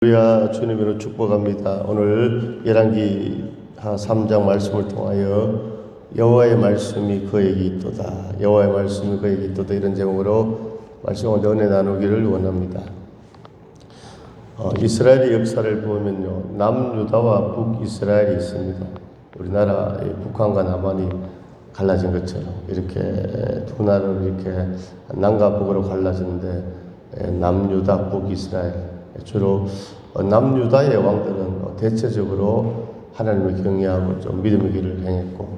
할렐루야, 주님으로 축복합니다. 오늘 열왕기 3장 말씀을 통하여 여호와의 말씀이 그에게 있도다, 여호와의 말씀이 그에게 있도다, 이런 제목으로 말씀을 은혜 나누기를 원합니다. 이스라엘의 역사를 보면요, 남유다와 북이스라엘이 있습니다. 우리나라의 북한과 남한이 갈라진 것처럼 이렇게 두 나라로 이렇게 남과 북으로 갈라지는데, 남유다, 북이스라엘, 주로 남유다의 왕들은 대체적으로 하나님을 경외하고 좀 믿음의 길을 행했고,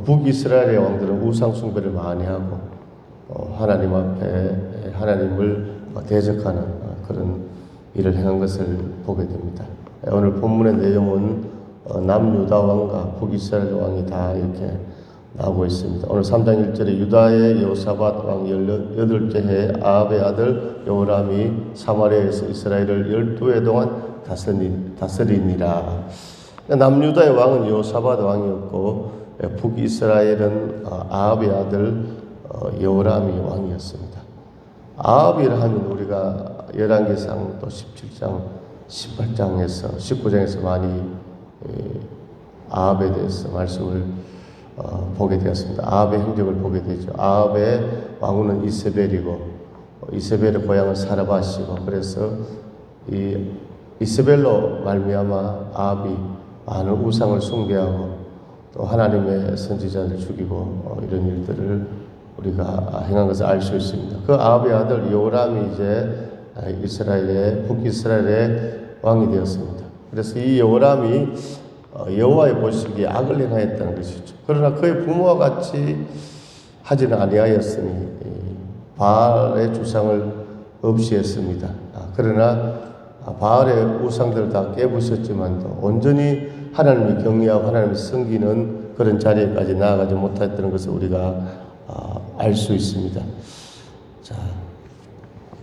북이스라엘의 왕들은 우상 숭배를 많이 하고 하나님 앞에 하나님을 대적하는 그런 일을 행한 것을 보게 됩니다. 오늘 본문의 내용은 남유다 왕과 북이스라엘 왕이 다 이렇게 나오고 있습니다. 오늘 3장 1절에 유다의 여호사밧 왕 18째 해에 아합의 아들 여호람이 사마리아에서 이스라엘을 12해 동안 다스리니라. 남유다의 왕은 여호사밧 왕이었고, 북이스라엘은 아합의 아들 여호람이 왕이었습니다. 아합이라 하면 우리가 열왕기상 또 17장, 18장에서 19장에서 많이 아합에 대해서 말씀을 보게 되었습니다. 아합의 행적을 보게 되죠. 아합의 왕후는 이세벨이고, 이세벨의 고향은 사르밧이고, 그래서 이 이세벨로 말미암아 아합이 많은 우상을 숭배하고 또 하나님의 선지자를 죽이고 이런 일들을 우리가 행한 것을 알 수 있습니다. 그 아합의 아들 여호람이 이제 북이스라엘의 왕이 되었습니다. 그래서 이 여호람이 여호와의 보시기에 악을 행하였다는 것이죠. 그러나 그의 부모와 같이 하지는 아니하였으니 바알의 주상을 없이 했습니다. 그러나 바알의 우상들을 다 깨부셨지만도 온전히 하나님을 경외하고 하나님을 섬기는 그런 자리에까지 나아가지 못했다는 것을 우리가 알 수 있습니다. 자,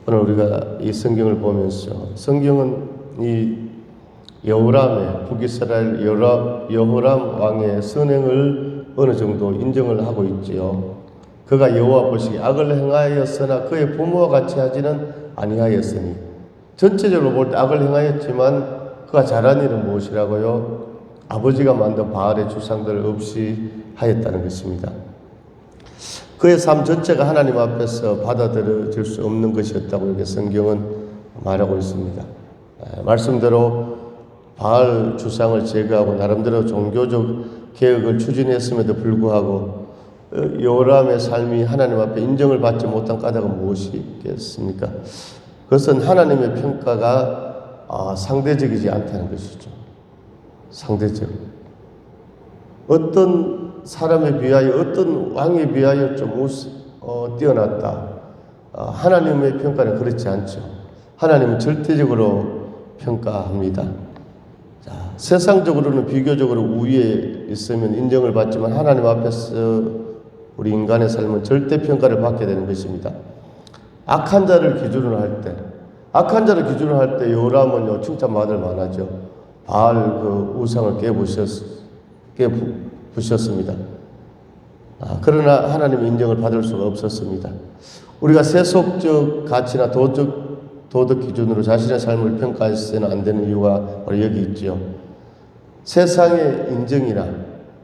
오늘 우리가 이 성경을 보면서, 성경은 이 여호람의, 북이스라엘 여호람 왕의 선행을 어느 정도 인정을 하고 있지요. 그가 여호와 보시기에 악을 행하였으나 그의 부모와 같이 하지는 아니하였으니, 전체적으로 볼 때 악을 행하였지만 그가 잘한 일은 무엇이라고요? 아버지가 만든 바알의 주상들을 없이 하였다는 것입니다. 그의 삶 전체가 하나님 앞에서 받아들여질 수 없는 것이었다고 이렇게 성경은 말하고 있습니다. 말씀대로 바알 주상을 제거하고 나름대로 종교적 개혁을 추진했음에도 불구하고 여호람의 삶이 하나님 앞에 인정을 받지 못한 까닭은 무엇이겠습니까? 그것은 하나님의 평가가 상대적이지 않다는 것이죠. 상대적. 어떤 사람에 비하여, 어떤 왕에 비하여 좀 뛰어났다. 하나님의 평가는 그렇지 않죠. 하나님은 절대적으로 평가합니다. 자, 세상적으로는 비교적으로 우위에 있으면 인정을 받지만 하나님 앞에서 우리 인간의 삶은 절대 평가를 받게 되는 것입니다. 악한 자를 기준으로 할 때 여호람은 칭찬받을 만하죠. 바알 그 우상을 깨부셨습니다. 그러나 하나님의 인정을 받을 수가 없었습니다. 우리가 세속적 가치나 도덕 기준으로 자신의 삶을 평가해서는 안 되는 이유가 바로 여기 있지요. 세상의 인정이나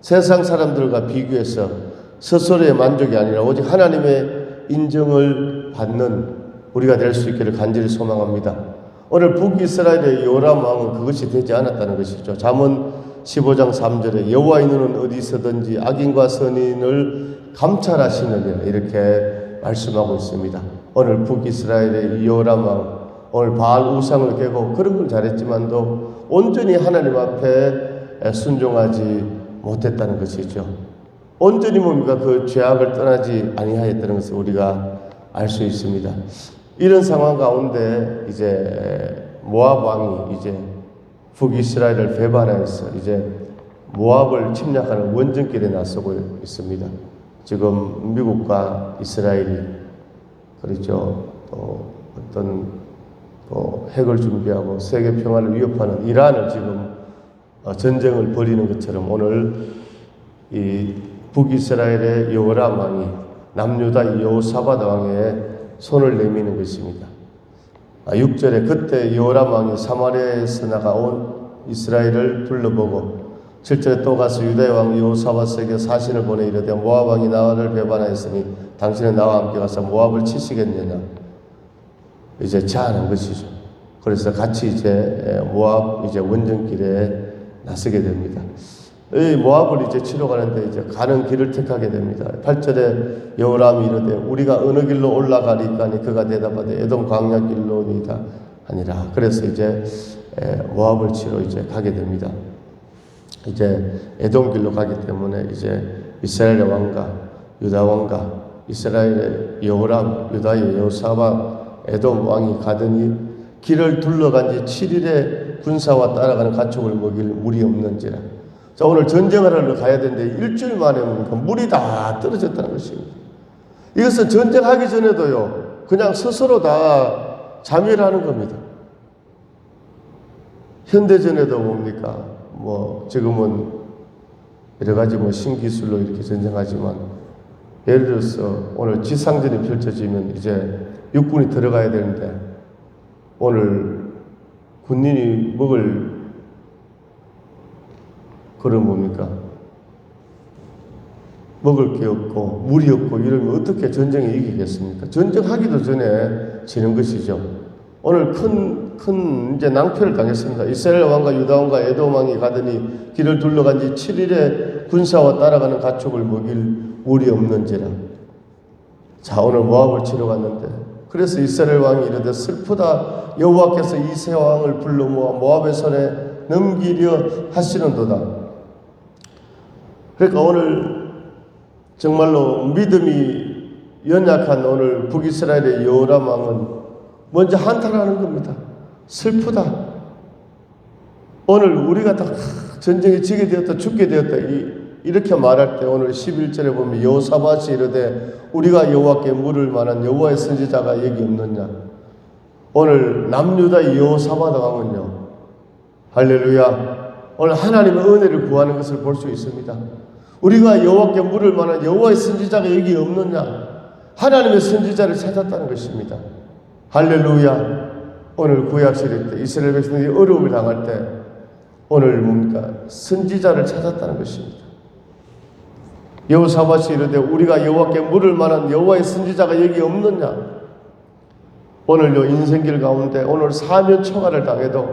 세상 사람들과 비교해서 스스로의 만족이 아니라 오직 하나님의 인정을 받는 우리가 될 수 있기를 간절히 소망합니다. 오늘 북이스라엘의 여호람 왕은 그것이 되지 않았다는 것이죠. 잠언 15장 3절에 여호와의 눈은 어디 있어든지 악인과 선인을 감찰하시느니라, 이렇게 말씀하고 있습니다. 오늘 북이스라엘의 여호람 왕, 오늘 바알 우상을 깨고 그런 건 잘했지만도 온전히 하나님 앞에 순종하지 못했다는 것이죠. 온전히 뭡니까? 그 죄악을 떠나지 아니하였다는 것을 우리가 알 수 있습니다. 이런 상황 가운데 이제 모압 왕이 이제 북이스라엘을 배반해서 이제 모압을 침략하는 원정길에 나서고 있습니다. 지금 미국과 이스라엘이 그렇죠. 어떤 핵을 준비하고 세계 평화를 위협하는 이란을 지금 전쟁을 벌이는 것처럼 오늘 이 북이스라엘의 여호람 왕이 남유다 여호사밧 왕의 손을 내미는 것입니다. 6절에 그때 여호람 왕이 사마리아에서 나가온 이스라엘을 둘러보고 7절에 또 가서 유다의 왕 여호사밧에게 사신을 보내 이르되 모압 왕이 나를 배반하였으니 당신은 나와 함께 가서 모압을 치시겠느냐. 이제 제안한 것이죠. 그래서 같이 이제 모압 이제 원정길에 나서게 됩니다. 이 모압을 이제 치러 가는데 이제 가는 길을 택하게 됩니다. 8절에 여호람이 이르되 우리가 어느 길로 올라가리까 하니 그가 대답하되 에돔 광야 길로니이다 하니라. 그래서 이제 모압을 치러 이제 가게 됩니다. 이제 에돔 길로 가기 때문에 이제 이스라엘의 왕과 유다 왕과 이스라엘의 여호람, 유다의 여호사밧, 에돔 왕이 가더니 길을 둘러간 지 7일의 군사와 따라가는 가축을 먹일 물이 없는지라. 자, 오늘 전쟁을 하러 가야 되는데 일주일 만에 물이 다 떨어졌다는 것입니다. 이것은 전쟁하기 전에도요, 그냥 스스로 다 자멸하는 겁니다. 현대전에도 뭡니까? 지금은 여러 가지 신기술로 이렇게 전쟁하지만, 예를 들어서 오늘 지상전이 펼쳐지면 이제 육군이 들어가야 되는데, 오늘 군인이 먹을 그런 뭡니까? 먹을 게 없고 물이 없고 이러면 어떻게 전쟁에 이기겠습니까? 전쟁하기도 전에 지는 것이죠. 오늘 큰 이제 낭패를 당했습니다. 이스라엘 왕과 유다 왕과 에돔 왕이 가더니 길을 둘러간 지 7일의 군사와 따라가는 가축을 먹일 물이 없는지라. 자, 오늘 모압을 치러 갔는데, 그래서 이스라엘 왕이 이르되 슬프다. 여호와께서 이 세 왕을 불러 모아 모압의 손에 넘기려 하시는도다. 그러니까 오늘 정말로 믿음이 연약한 오늘 북이스라엘의 여호람 왕은 먼저 한탄하는 겁니다. 슬프다. 오늘 우리가 다 전쟁에 지게 되었다, 죽게 되었다, 이렇게 말할 때 오늘 11절에 보면 여호사밧이 이르되 우리가 여호와께 물을 만한 여호와의 선지자가 여기 없느냐. 오늘 남유다의 여호사밧 왕은요, 할렐루야, 오늘 하나님의 은혜를 구하는 것을 볼 수 있습니다. 우리가 여호와께 물을 만한 여호와의 선지자가 여기 없느냐. 하나님의 선지자를 찾았다는 것입니다. 할렐루야. 오늘 구약시대 때 이스라엘 백성들이 어려움을 당할 때 오늘 뭡니까? 선지자를 찾았다는 것입니다. 여호사밧이 이르되 우리가 여호와께 물을 만한 여호와의 선지자가 여기 없느냐. 오늘요 인생길 가운데 오늘 사면 초가를 당해도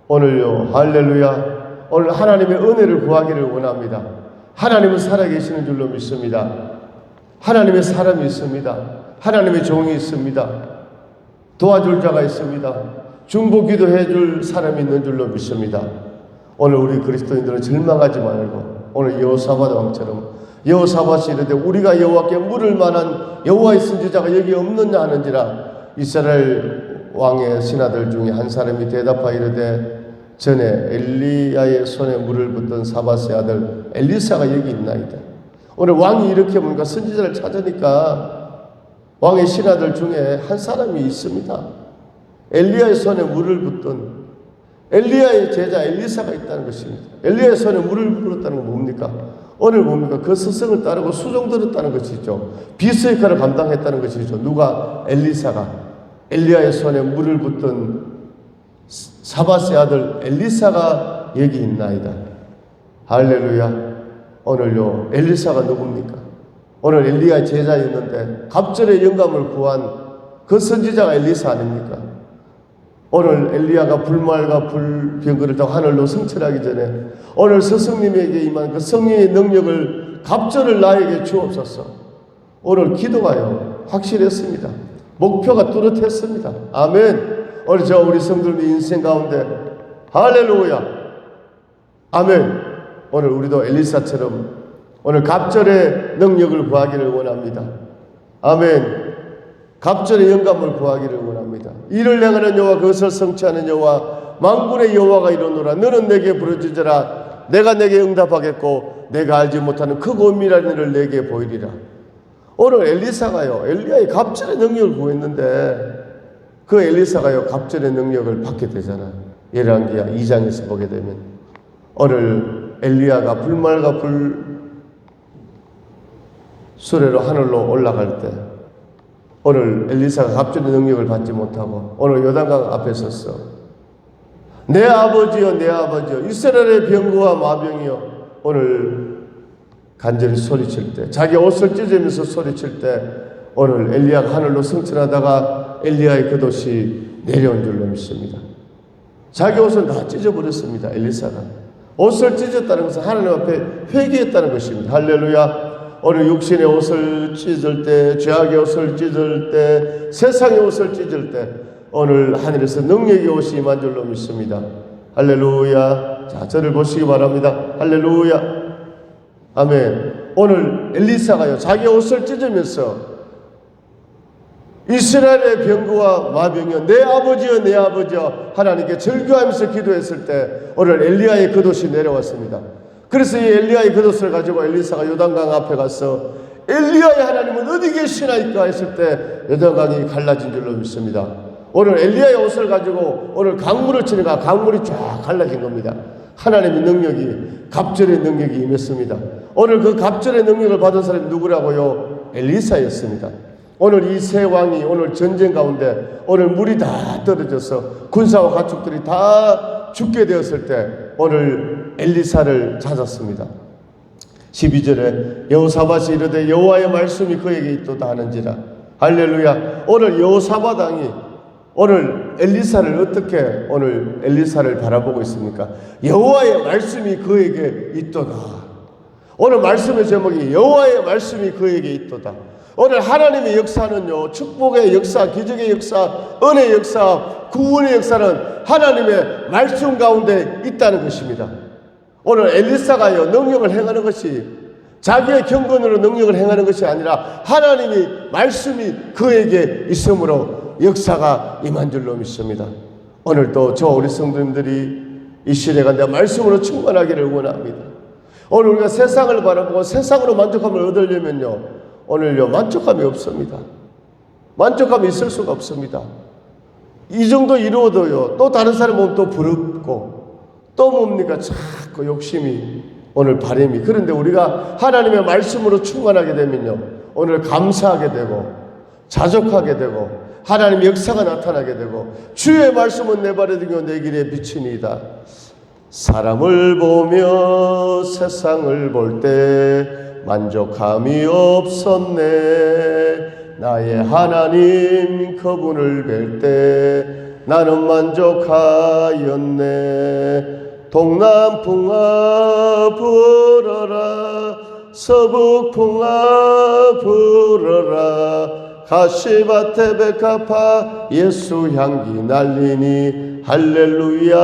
오늘요 할렐루야, 오늘 하나님의 은혜를 구하기를 원합니다. 하나님은 살아계시는 줄로 믿습니다. 하나님의 사람이 있습니다. 하나님의 종이 있습니다. 도와줄 자가 있습니다. 중보기도 해줄 사람이 있는 줄로 믿습니다. 오늘 우리 그리스도인들은 절망하지 말고 오늘 여호사밧 왕처럼 여호사밧이 이르되 우리가 여호와께 물을 만한 여호와의 선지자가 여기 없느냐 하는지라. 이스라엘 왕의 신하들 중에 한 사람이 대답하여 이르되 전에 엘리야의 손에 물을 붓던 사밧의 아들 엘리사가 여기 있나이다. 오늘 왕이 이렇게 뭔가 선지자를 찾으니까 왕의 신하들 중에 한 사람이 있습니다. 엘리야의 손에 물을 붓던 엘리야의 제자 엘리사가 있다는 것입니다. 엘리야의 손에 물을 불었다는 건 뭡니까? 오늘 뭡니까? 그 스승을 따르고 수종 들었다는 것이죠. 비서 역할을 감당했다는 것이죠. 누가? 엘리사가. 엘리야의 손에 물을 붓던 사밧의 아들 엘리사가 여기 있나이다. 할렐루야. 오늘요 엘리사가 누굽니까? 오늘 엘리야의 제자였는데 갑절의 영감을 구한 그 선지자가 엘리사 아닙니까? 오늘 엘리야가 불말과 불병거를 타고 하늘로 승천하기 전에 오늘 스승님에게 임한 그 성령의 능력을 갑절을 나에게 주옵소서. 오늘 기도가요 확실했습니다. 목표가 뚜렷했습니다. 아멘. 오늘 우리 성도들 인생 가운데 할렐루야 아멘. 오늘 우리도 엘리사처럼 오늘 갑절의 능력을 구하기를 원합니다. 아멘. 갑절의 영감을 구하기를 원합니다. 이를 행하는 여호와 그것을 성취하는 여호와 만군의 여호와가 이르노라. 너는 내게 부르짖으라. 내가 내게 응답하겠고 내가 알지 못하는 크고 은밀한 일을 내게 보이리라. 오늘 엘리사가요 엘리야의 갑절의 능력을 구했는데 그 엘리사가요 갑절의 능력을 받게 되잖아요. 열왕기하 2장에서 보게 되면 오늘 엘리야가 불말과 불 수레로 하늘로 올라갈 때 오늘 엘리사가 갑절의 능력을 받지 못하고 오늘 요단강 앞에 섰어. 내 아버지여 내 아버지여 이스라엘의 병거와 마병이여. 오늘 간절히 소리칠 때 자기 옷을 찢으면서 소리칠 때 오늘 엘리야가 하늘로 승천하다가 엘리야의 겉옷이 내려온 줄로 믿습니다. 자기 옷을 다 찢어버렸습니다. 엘리사가 옷을 찢었다는 것은 하나님 앞에 회개했다는 것입니다. 할렐루야. 오늘 육신의 옷을 찢을 때, 죄악의 옷을 찢을 때, 세상의 옷을 찢을 때 오늘 하늘에서 능력의 옷이 임한 줄로 믿습니다. 할렐루야. 자, 저를 보시기 바랍니다. 할렐루야. 아멘. 오늘 엘리사가요 자기 옷을 찢으면서 이스라엘의 병거와 마병이여 내 아버지여 내 아버지여 하나님께 절규하면서 기도했을 때 오늘 엘리야의 겉옷이 내려왔습니다. 그래서 이 엘리야의 겉옷을 가지고 엘리사가 요단강 앞에 가서 엘리야의 하나님은 어디 계시나이까 했을 때 요단강이 갈라진 줄로 믿습니다. 오늘 엘리야의 옷을 가지고 오늘 강물을 치니까 강물이 쫙 갈라진 겁니다. 하나님의 능력이 갑절의 능력이 임했습니다. 오늘 그 갑절의 능력을 받은 사람이 누구라고요? 엘리사였습니다. 오늘 이 세 왕이 오늘 전쟁 가운데 오늘 물이 다 떨어져서 군사와 가축들이 다 죽게 되었을 때 오늘 엘리사를 찾았습니다. 12절에 여호사밧이 이르되 여호와의 말씀이 그에게 있도다 하는지라. 할렐루야. 오늘 여호사밧 왕이 오늘 엘리사를 어떻게 오늘 엘리사를 바라보고 있습니까? 여호와의 말씀이 그에게 있도다. 오늘 말씀의 제목이 여호와의 말씀이 그에게 있도다. 오늘 하나님의 역사는요 축복의 역사, 기적의 역사, 은혜의 역사, 구원의 역사는 하나님의 말씀 가운데 있다는 것입니다. 오늘 엘리사가요 능력을 행하는 것이 자기의 경건으로 능력을 행하는 것이 아니라 하나님이 말씀이 그에게 있으므로 역사가 임한 줄로 믿습니다. 오늘도 저 우리 성도님들이 이 시대가 내 말씀으로 충만하기를 원합니다. 오늘 우리가 세상을 바라보고 세상으로 만족함을 얻으려면요 오늘요 만족감이 없습니다. 만족감이 있을 수가 없습니다. 이 정도 이루어도요 또 다른 사람 보면 또 부럽고 또 뭡니까 자꾸 욕심이 오늘 바람이. 그런데 우리가 하나님의 말씀으로 충만하게 되면요 오늘 감사하게 되고 자족하게 되고 하나님의 역사가 나타나게 되고 주의 말씀은 내 발에 등겨 내 길에 비치니이다. 사람을 보며 세상을 볼 때 만족함이 없었네. 나의 하나님 그분을 뵐 때 나는 만족하였네. 동남풍아 불어라 서북풍아 불어라 가시밭에 백합화 예수 향기 날리니 할렐루야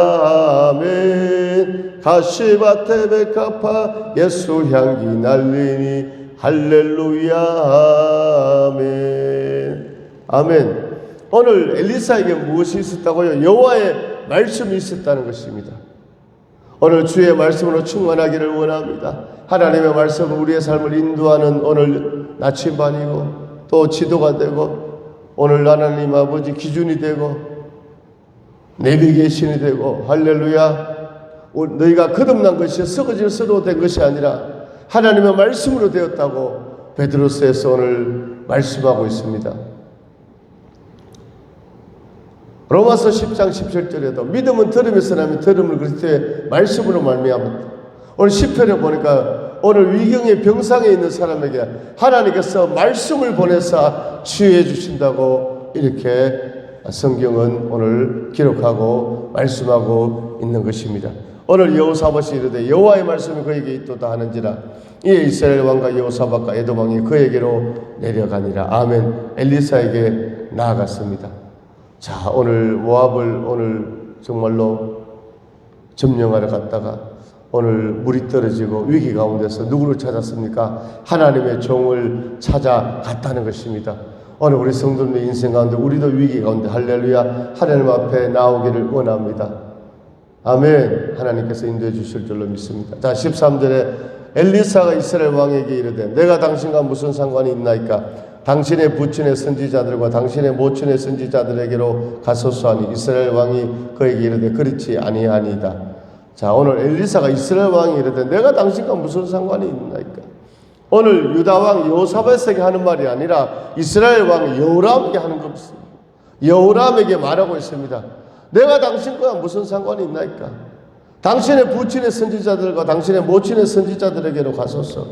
아멘. 가시밭에 백합화 예수 향기 날리니 할렐루야 아멘. 아멘. 오늘 엘리사에게 무엇이 있었다고요? 여호와의 말씀이 있었다는 것입니다. 오늘 주의 말씀으로 충만하기를 원합니다. 하나님의 말씀은 우리의 삶을 인도하는 오늘 나침반이고 또 지도가 되고 오늘 하나님 아버지 기준이 되고 내비게이션이 되고 할렐루야. 너희가 거듭난 것이 썩어질 썩어 된 것이 아니라 하나님의 말씀으로 되었다고 베드로서에서 오늘 말씀하고 있습니다. 로마서 10장 17절에도 믿음은 들음에서 나면 들음을 그리스도의 말씀으로 말미암았다. 오늘 10편에 보니까 오늘 위경의 병상에 있는 사람에게 하나님께서 말씀을 보내사 치유해 주신다고 이렇게 성경은 오늘 기록하고 말씀하고 있는 것입니다. 오늘 여호사밧이 이르되 여호와의 말씀이 그에게 있도다 하는지라. 이에 이스라엘 왕과 여호사밧과 에돔 왕이 그에게로 내려가니라. 아멘. 엘리사에게 나아갔습니다. 자, 오늘 모압을 오늘 정말로 점령하러 갔다가 오늘 물이 떨어지고 위기 가운데서 누구를 찾았습니까? 하나님의 종을 찾아갔다는 것입니다. 오늘 우리 성도님의 인생 가운데 우리도 위기 가운데 할렐루야 하나님 앞에 나오기를 원합니다. 아멘. 하나님께서 인도해 주실 줄로 믿습니다. 자, 13절에 엘리사가 이스라엘 왕에게 이르되 내가 당신과 무슨 상관이 있나이까? 당신의 부친의 선지자들과 당신의 모친의 선지자들에게로 가소서 하니 이스라엘 왕이 그에게 이르되 그렇지 아니하니이다. 자, 오늘 엘리사가 이스라엘 왕이 이르되 내가 당신과 무슨 상관이 있나이까? 오늘 유다 왕 여호사밧에게 하는 말이 아니라 이스라엘 왕 여호람에게 하는 겁니다. 여호람에게 말하고 있습니다. 내가 당신과 무슨 상관이 있나이까? 당신의 부친의 선지자들과 당신의 모친의 선지자들에게로 가소서.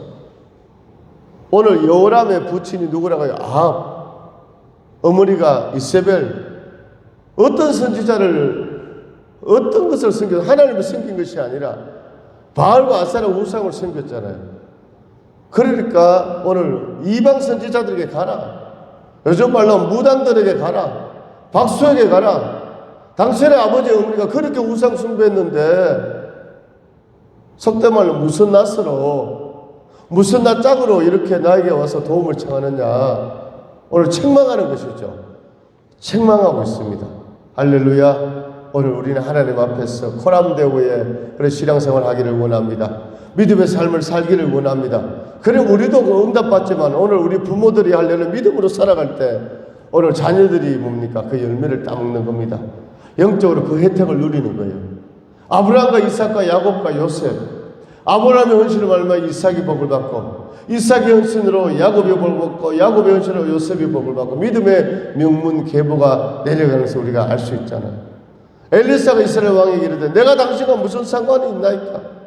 오늘 여호람의 부친이 누구라고요? 아합. 어머니가 이세벨. 어떤 선지자를, 어떤 것을 섬겨, 하나님을 섬긴 것이 아니라 바알과 아세라 우상을 섬겼잖아요. 그러니까 오늘 이방 선지자들에게 가라. 요즘 말로 무당들에게 가라. 박수에게 가라. 당신의 아버지 어머니가 그렇게 우상 숭배했는데 속된 말로 무슨 낯으로, 무슨 낯짝으로 이렇게 나에게 와서 도움을 청하느냐. 오늘 책망하는 것이죠. 책망하고 있습니다. 할렐루야. 오늘 우리는 하나님 앞에서 코람데오의 그런 신앙생활 하기를 원합니다. 믿음의 삶을 살기를 원합니다. 그럼 우리도 그 응답받지만 오늘 우리 부모들이 하려는 믿음으로 살아갈 때 오늘 자녀들이 뭡니까? 그 열매를 따먹는 겁니다. 영적으로 그 혜택을 누리는 거예요. 아브라함과 이삭과 야곱과 요셉, 아브라함의 헌신을 말미암아 이삭이 복을 받고 이삭의 헌신으로 야곱이 복을 받고 야곱의 헌신으로 요셉이 복을 받고 믿음의 명문 계보가 내려가는 것을 우리가 알 수 있잖아요. 엘리사가 이스라엘 왕에게 이르되 내가 당신과 무슨 상관이 있나이까?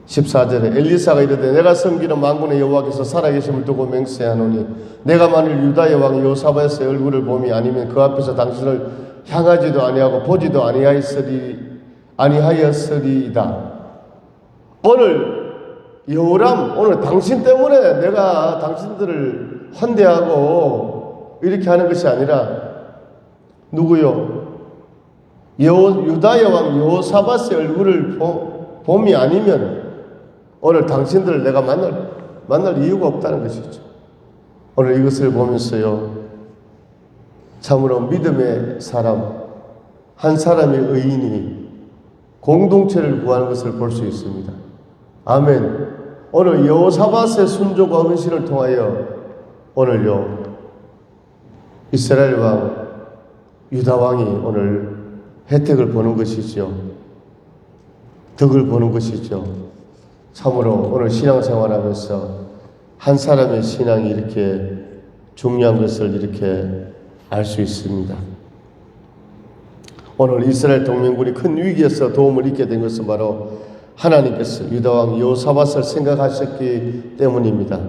14절에 엘리사가 이르되 내가 섬기는 만군의 여호와께서 살아계심을 두고 맹세하노니 내가 만일 유다의 왕 여호사밧의 얼굴을 봄이 아니면 그 앞에서 당신을 향하지도 아니하고 보지도 아니하였으리이다. 오늘 여호람, 오늘 당신 때문에 내가 당신들을 환대하고 이렇게 하는 것이 아니라 누구요? 유다의 왕 여호사밧의 얼굴을 봄이 아니면 오늘 당신들을 내가 만날 이유가 없다는 것이죠. 오늘 이것을 보면서요, 참으로 믿음의 사람, 한 사람의 의인이 공동체를 구하는 것을 볼 수 있습니다. 아멘. 오늘 여호사밧의 순종과 헌신을 통하여 오늘요, 이스라엘 왕, 유다 왕이 오늘 혜택을 보는 것이죠. 덕을 보는 것이죠. 참으로 오늘 신앙생활하면서 한 사람의 신앙이 이렇게 중요한 것을 이렇게 알 수 있습니다. 오늘 이스라엘 동맹군이 큰 위기에서 도움을 잊게 된 것은 바로 하나님께서 유다왕 여호사밧을 생각하셨기 때문입니다.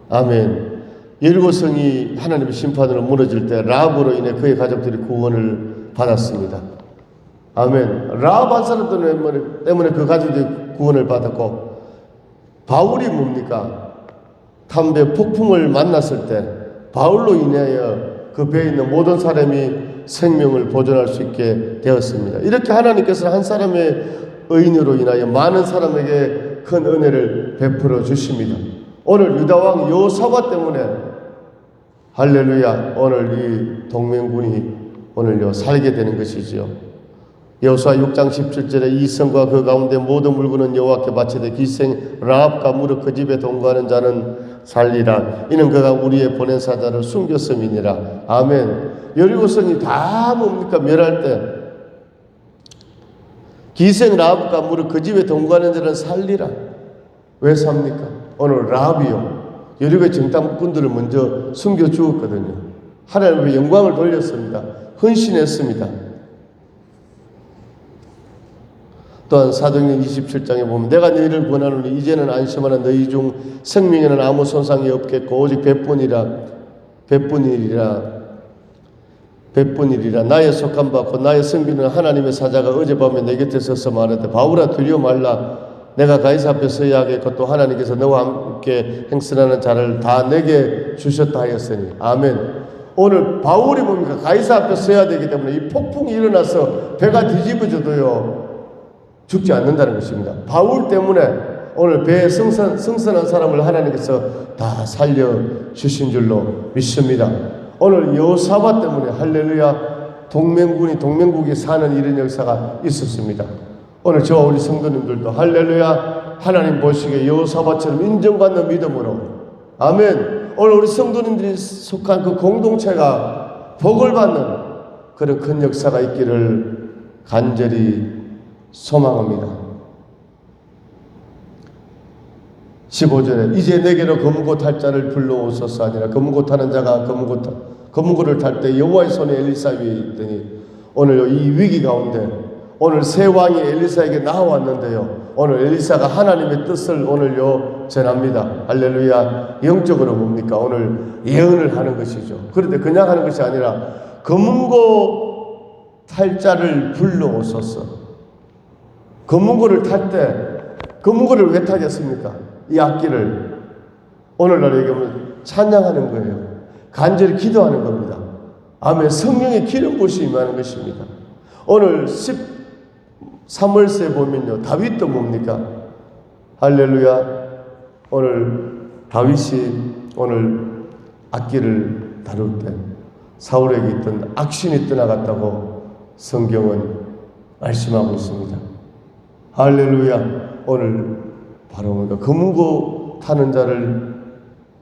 아멘. 여리고성이 하나님의 심판으로 무너질 때 라합으로 인해 그의 가족들이 구원을 받았습니다. 아멘. 라합 한 사람 때문에 그 가족들이 구원을 받았고, 바울이 뭡니까? 담배 폭풍을 만났을 때 바울로 인하여 그 배에 있는 모든 사람이 생명을 보존할 수 있게 되었습니다. 이렇게 하나님께서는 한 사람의 의인으로 인하여 많은 사람에게 큰 은혜를 베풀어 주십니다. 오늘 유다왕 여호사밧 때문에 할렐루야, 오늘 이 동맹군이 오늘요 살게 되는 것이지요. 여호수아 6장 17절에 이 성과 그 가운데 모든 물건은 여호와께 바치되 기생 라합과 무릇 그 집에 동거하는 자는 살리라. 이는 그가 우리의 보낸 사자를 숨겼음이니라. 아멘. 여리고성이 다 뭡니까? 멸할 때 기생 라합과 무릇 그 집에 동거하는 자는 살리라. 왜 삽니까? 오늘 라합이요, 여리고의 정탐꾼들을 먼저 숨겨 주었거든요. 하나님의 영광을 돌렸습니다. 헌신했습니다. 또한 사도행전 27장에 보면 내가 너희를 권하노니 이제는 안심하는 너희 중 생명에는 아무 손상이 없겠고 오직 백분이리라. 나의 속한 바 곧 나의 섬기는 하나님의 사자가 어젯밤에 내 곁에 서서 말하되 바울아 두려워 말라. 내가 가이사 앞에 서야 하겠고 또 하나님께서 너와 함께 행선하는 자를 다 내게 주셨다 하였으니. 아멘. 오늘 바울이 뭡니까? 가이사 앞에 서야 되기 때문에 이 폭풍이 일어나서 배가 뒤집어져도요 죽지 않는다는 것입니다. 바울 때문에 오늘 배에 승선한 사람을 하나님께서 다 살려주신 줄로 믿습니다. 오늘 여호사밧 때문에 할렐루야 동맹국이 사는 이런 역사가 있었습니다. 오늘 저와 우리 성도님들도 할렐루야 하나님 보시기에 여호사밧처럼 인정받는 믿음으로 아멘. 오늘 우리 성도님들이 속한 그 공동체가 복을 받는 그런 큰 역사가 있기를 간절히 소망합니다. 15절에 이제 내게로 검은고 탈 자를 불러오소서 하니라. 검은고 타는 자가 검은고를 탈 때 여호와의 손이 엘리사 위에 있더니 오늘 이 위기 가운데 오늘 새 왕이 엘리사에게 나와왔는데요. 오늘 엘리사가 하나님의 뜻을 오늘요 전합니다. 할렐루야. 영적으로 뭡니까? 오늘 예언을 하는 것이죠. 그런데 그냥 하는 것이 아니라 검은고 탈 자를 불러오소서. 검은고를 탈 때 검은고를 왜 타겠습니까? 이 악기를 오늘날 얘기하면 찬양하는 거예요. 간절히 기도하는 겁니다. 아멘. 성령의 기름 부으심이 임하는 것입니다. 오늘 13월서에 보면요, 다윗도 뭡니까? 할렐루야. 오늘 다윗이 오늘 악기를 다룰 때 사울에게 있던 악신이 떠나갔다고 성경은 말씀하고 있습니다. 할렐루야. 오늘 바로 뭡니까? 검은고 타는 자를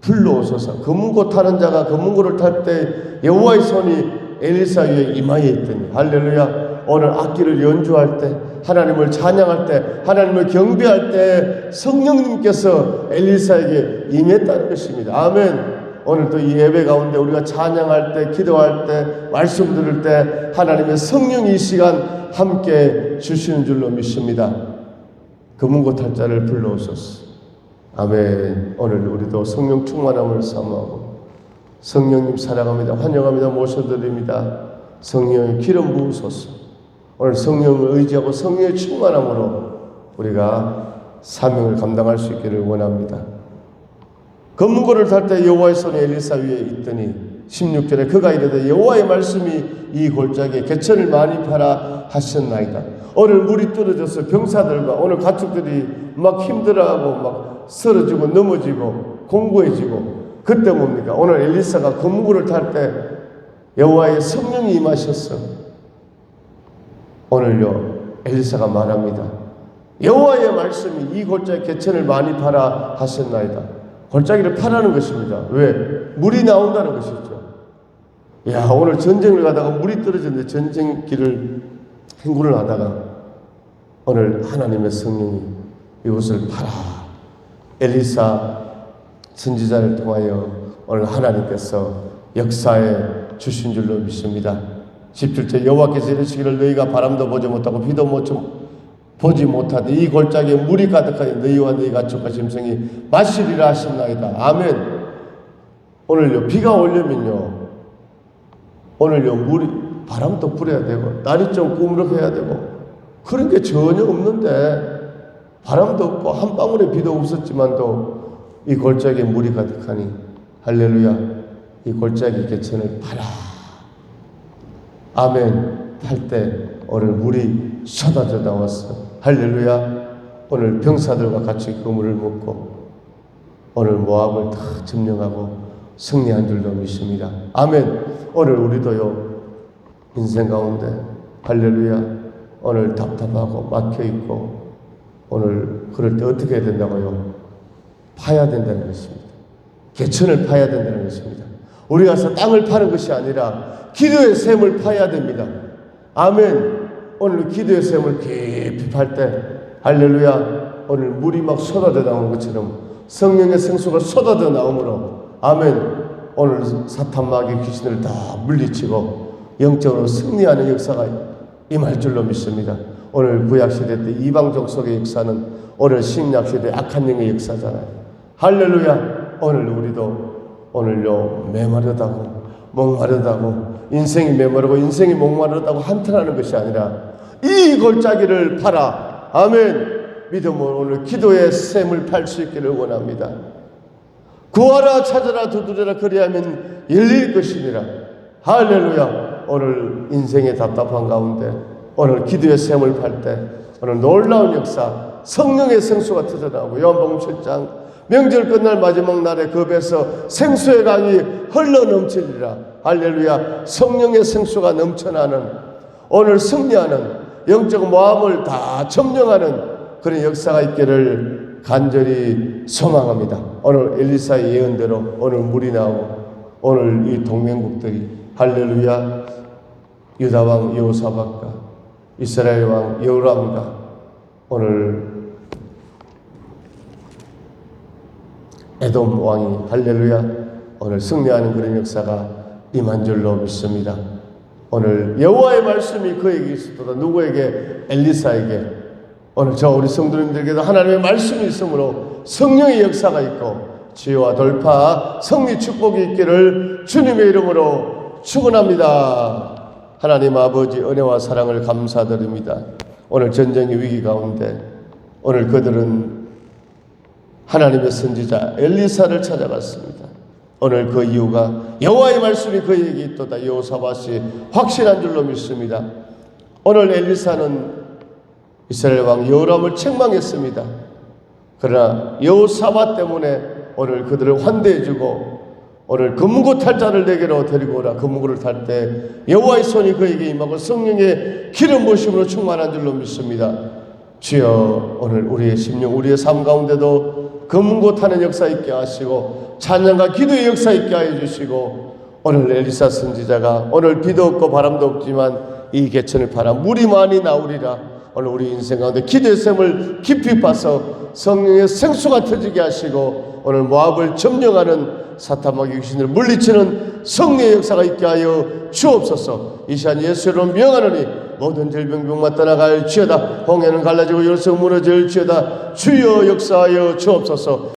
불러오소서. 검은고 타는 자가 검은고를 탈 때 여호와의 손이 엘리사 위에 임하여 있더니 할렐루야. 오늘 악기를 연주할 때, 하나님을 찬양할 때, 하나님을 경배할 때 성령님께서 엘리사에게 임했다는 것입니다. 아멘. 오늘 또 이 예배 가운데 우리가 찬양할 때, 기도할 때, 말씀 들을 때 하나님의 성령이 이 시간 함께 주시는 줄로 믿습니다. 검은고 탈 자를 불러오소서. 아멘. 오늘 우리도 성령 충만함을 사모하고 성령님 사랑합니다. 환영합니다. 모셔드립니다. 성령의 기름 부으소서. 오늘 성령을 의지하고 성령의 충만함으로 우리가 사명을 감당할 수 있기를 원합니다. 검은고를 탈 때 여호와의 손이 엘리사 위에 있더니 16절에 그가 이르되 여호와의 말씀이 이 골짜기에 개천을 많이 팔아 하셨나이다. 오늘 물이 떨어져서 병사들과 오늘 가축들이 막 힘들어하고 막 쓰러지고 넘어지고 공고해지고 그때 뭡니까? 오늘 엘리사가 검은고를 탈 때 여호와의 성령이 임하셨어. 오늘요 엘리사가 말합니다. 여호와의 말씀이 이 골짜기 개천을 많이 팔아 하셨나이다. 골짜기를 파라는 것입니다. 왜? 물이 나온다는 것이죠. 야, 오늘 전쟁을 가다가 물이 떨어졌는데 전쟁길을 행군을 하다가 오늘 하나님의 성령이 이곳을 파라. 엘리사 선지자를 통하여 오늘 하나님께서 역사에 주신 줄로 믿습니다. 17절 여호와께서 이르시기를 너희가 바람도 보지 못하고 비도 보지 못하되 이 골짜기에 물이 가득하여 너희와 너희 가축과 짐승이 마시리라 하셨나이다. 아멘. 오늘요 비가 오려면요 오늘요 물이 바람도 불어야 되고 날이 좀 꾸무룩해야 되고 그런 게 전혀 없는데 바람도 없고 한 방울의 비도 없었지만도 이 골짜기에 물이 가득하니 할렐루야. 이 골짜기 개천을 파라. 아멘. 팔 때 오늘 물이 쏟아져 나왔어. 할렐루야. 오늘 병사들과 같이 그 물을 먹고 오늘 모압을 다 점령하고 승리한 줄로 믿습니다. 아멘. 오늘 우리도요 인생 가운데 할렐루야 오늘 답답하고 막혀있고 오늘 그럴 때 어떻게 해야 된다고요? 파야 된다는 것입니다. 개천을 파야 된다는 것입니다. 우리 가서 땅을 파는 것이 아니라 기도의 샘을 파야 됩니다. 아멘. 오늘 기도의 샘을 깊이 팔 때 할렐루야 오늘 물이 막 쏟아져 나오는 것처럼 성령의 생수가 쏟아져 나오므로 아멘. 오늘 사탄 마귀 귀신을 다 물리치고 영적으로 승리하는 역사가 임할 줄로 믿습니다. 오늘 구약시대 때 이방족 속의 역사는 오늘 신약시대 악한 영의 역사잖아요. 할렐루야. 오늘 우리도 오늘요 메마르다고 목마르다고 인생이 메마르고 인생이 목마르다고 한탄하는 것이 아니라 이 골짜기를 팔아. 아멘. 믿음으로 오늘 기도의 샘을 팔 수 있기를 원합니다. 구하라 찾아라 두드려라 그리하면 열릴 것이니라. 할렐루야. 오늘 인생의 답답한 가운데 오늘 기도의 샘을 팔 때 오늘 놀라운 역사 성령의 생수가 터져나오고 요한복음 7장 명절 끝날 마지막 날에 그 배에서 생수의 강이 흘러 넘치리라. 할렐루야. 성령의 생수가 넘쳐나는 오늘 승리하는 영적 모함을 다 점령하는 그런 역사가 있기를 간절히 소망합니다. 오늘 엘리사의 예언대로 오늘 물이 나오고 오늘 이 동맹국들이 할렐루야 유다왕 여호사밧과 이스라엘 왕 여호람과 오늘 에돔 왕이 할렐루야 오늘 승리하는 그런 역사가 임한 줄로 믿습니다. 오늘 여호와의 말씀이 그에게 있었다. 누구에게? 엘리사에게. 오늘 저 우리 성도님들에게도 하나님의 말씀이 있으므로 성령의 역사가 있고 지혜와 돌파 승리 축복이 있기를 주님의 이름으로 축원합니다. 하나님 아버지 은혜와 사랑을 감사드립니다. 오늘 전쟁의 위기 가운데 오늘 그들은 하나님의 선지자 엘리사를 찾아갔습니다. 오늘 그 이유가 여호와의 말씀이 그에게 있도다. 여호사밧이 확신한 줄로 믿습니다. 오늘 엘리사는 이스라엘 왕 여호람을 책망했습니다. 그러나 여호사밧 때문에 오늘 그들을 환대해주고 오늘 금고 탈 자를 내게로 데리고 오라. 금고를 탈 때 여호와의 손이 그에게 임하고 성령의 기름 부으심으로 충만한 줄로 믿습니다. 주여 오늘 우리의 심령 우리의 삶 가운데도 금고 타는 역사 있게 하시고 찬양과 기도의 역사 있게 하여 주시고 오늘 엘리사 선지자가 오늘 비도 없고 바람도 없지만 이 개천을 팔아 물이 많이 나오리라. 오늘 우리 인생 가운데 기도의 샘을 깊이 파서 성령의 생수가 터지게 하시고 오늘 모압을 점령하는 사탄마귀 귀신을 물리치는 성령의 역사가 있게 하여 주옵소서. 이 시간 예수로 명하노니 모든 질병병만 떠나갈지어다. 홍해는 갈라지고 열성 무너질지어다. 주여 역사하여 주옵소서.